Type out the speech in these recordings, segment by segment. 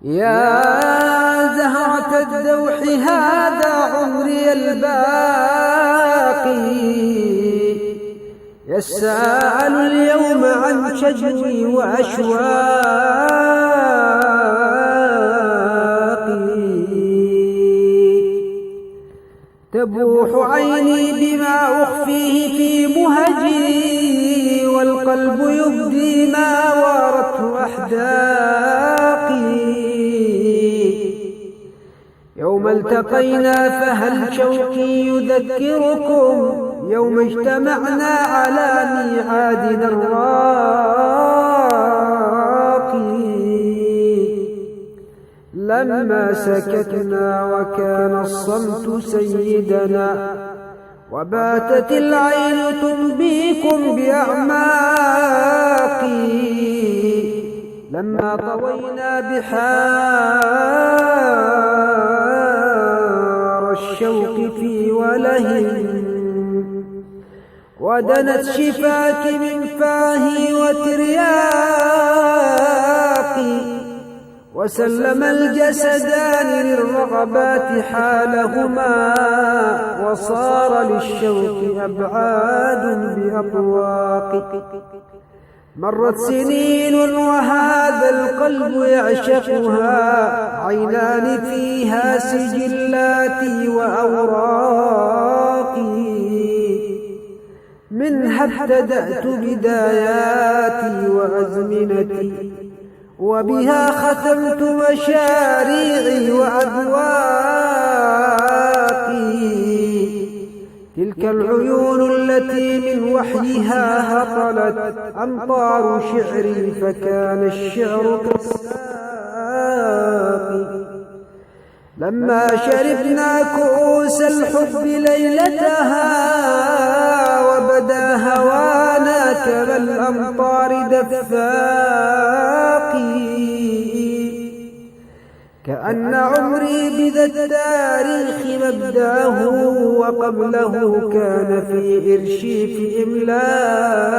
يا زهرة الدوح هذا عمري الباقي، يسأل اليوم عن شجوي وأشواقي. تبوح عيني بما أخفيه في مهجي، والقلب يبدي ما وارته أحداقي. يوم التقينا فهل شوقي يذكركم، يوم اجتمعنا على ميعادنا الراقي. لما سكتنا وكان الصمت سيدنا، وباتت العين تنبيكم بأعماقي. لما طوينا بحار الشوق في وله، ودنت شفاك من فاهي وترياقي. وسلم الجسدان للرغبات حالهما، وصار للشوق أبعاد بأطواق. مرت سنين وهذا القلب يعشقها، عينان فيها سجلاتي وأوراقي. منها ابتدأت بداياتي وأزمنتي، وبها ختمت مشاريعي وأذواقي. تلك العيون التي من وحيها هطلت أمطار شعري، فكان الشعر كالساقي. لما شربنا كؤوس الحب ليلتها، وبدا هوانا كما الأمطار دفاقي. كأن عمري بذا التاريخ مبداه، وقبله كان في إرشيف إملاقي.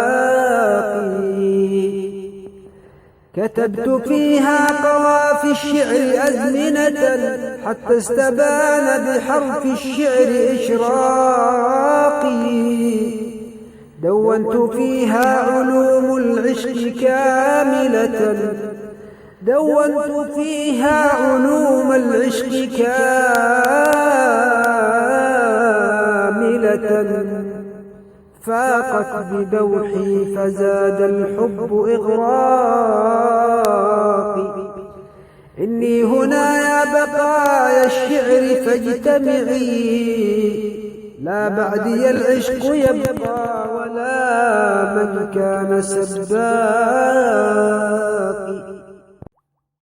كتبت فيها قوافي الشعر أزمنة، حتى استبان بحرف الشعر إشراقي. دونت فيها علوم العشق كاملة، دونت فيها علوم العشق كاملة. فاقت بدوحي فزاد الحب إغراقي. إني هنا يا بقايا الشعر فاجتمعي، لا بعدي العشق يبقى ولا من كان سباقي.